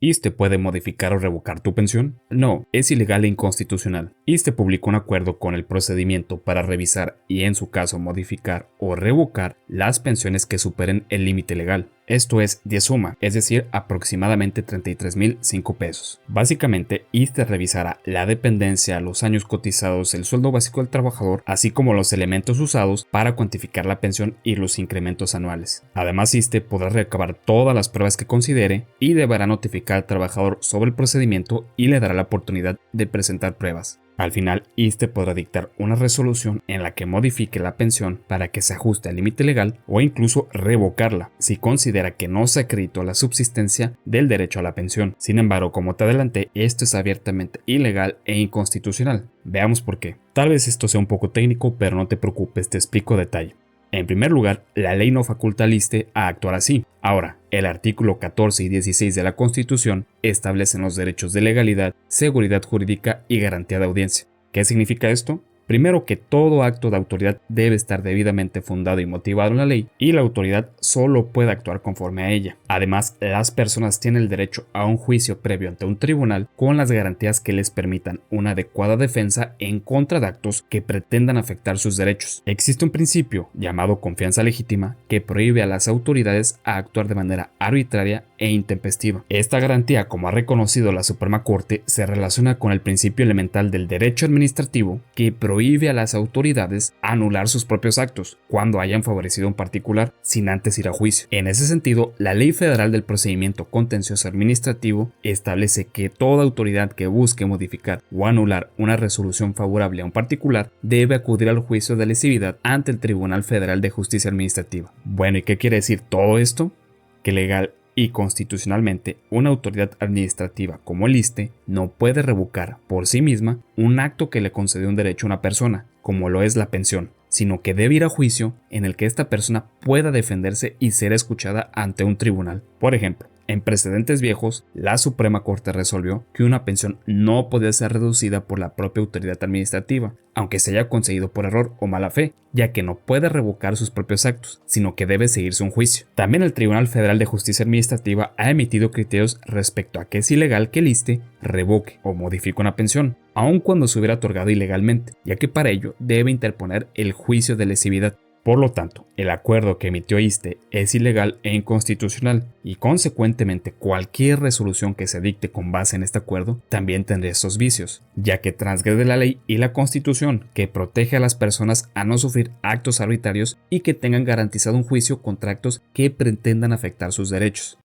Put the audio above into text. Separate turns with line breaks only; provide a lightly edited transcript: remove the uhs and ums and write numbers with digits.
¿ISSSTE puede modificar o revocar tu pensión? No, es ilegal e inconstitucional. ISSSTE publicó un acuerdo con el procedimiento para revisar y en su caso modificar o revocar las pensiones que superen el límite legal. Esto es de suma, es decir, aproximadamente 33,005 pesos. Básicamente, ISSSTE revisará la dependencia, los años cotizados, el sueldo básico del trabajador, así como los elementos usados para cuantificar la pensión y los incrementos anuales. Además, ISSSTE podrá recabar todas las pruebas que considere y deberá notificar al trabajador sobre el procedimiento y le dará la oportunidad de presentar pruebas. Al final, ISSSTE podrá dictar una resolución en la que modifique la pensión para que se ajuste al límite legal o incluso revocarla si considera que no se acreditó la subsistencia del derecho a la pensión. Sin embargo, como te adelanté, esto es abiertamente ilegal e inconstitucional. Veamos por qué. Tal vez esto sea un poco técnico, pero no te preocupes, te explico detalle. En primer lugar, la ley no faculta al ISSSTE a actuar así. Ahora, el artículo 14 y 16 de la Constitución establecen los derechos de legalidad, seguridad jurídica y garantía de audiencia. ¿Qué significa esto? Primero, que todo acto de autoridad debe estar debidamente fundado y motivado en la ley y la autoridad solo puede actuar conforme a ella. Además, las personas tienen el derecho a un juicio previo ante un tribunal con las garantías que les permitan una adecuada defensa en contra de actos que pretendan afectar sus derechos. Existe un principio llamado confianza legítima que prohíbe a las autoridades a actuar de manera arbitraria e intempestiva. Esta garantía, como ha reconocido la Suprema Corte, se relaciona con el principio elemental del derecho administrativo que prohíbe a las autoridades anular sus propios actos cuando hayan favorecido a un particular sin antes ir a juicio. En ese sentido, la Ley Federal del Procedimiento Contencioso Administrativo establece que toda autoridad que busque modificar o anular una resolución favorable a un particular debe acudir al juicio de lesividad ante el Tribunal Federal de Justicia Administrativa. Bueno, ¿y qué quiere decir todo esto? Que legal y constitucionalmente, una autoridad administrativa como el ISSSTE no puede revocar por sí misma un acto que le concedió un derecho a una persona, como lo es la pensión, sino que debe ir a juicio en el que esta persona pueda defenderse y ser escuchada ante un tribunal. Por ejemplo, en precedentes viejos, la Suprema Corte resolvió que una pensión no podía ser reducida por la propia autoridad administrativa, aunque se haya conseguido por error o mala fe, ya que no puede revocar sus propios actos, sino que debe seguirse un juicio. También el Tribunal Federal de Justicia Administrativa ha emitido criterios respecto a que es ilegal que el ISSSTE revoque o modifique una pensión, aun cuando se hubiera otorgado ilegalmente, ya que para ello debe interponer el juicio de lesividad. Por lo tanto, el acuerdo que emitió ISSSTE es ilegal e inconstitucional y consecuentemente cualquier resolución que se dicte con base en este acuerdo también tendría estos vicios, ya que transgrede la ley y la Constitución que protege a las personas a no sufrir actos arbitrarios y que tengan garantizado un juicio contra actos que pretendan afectar sus derechos.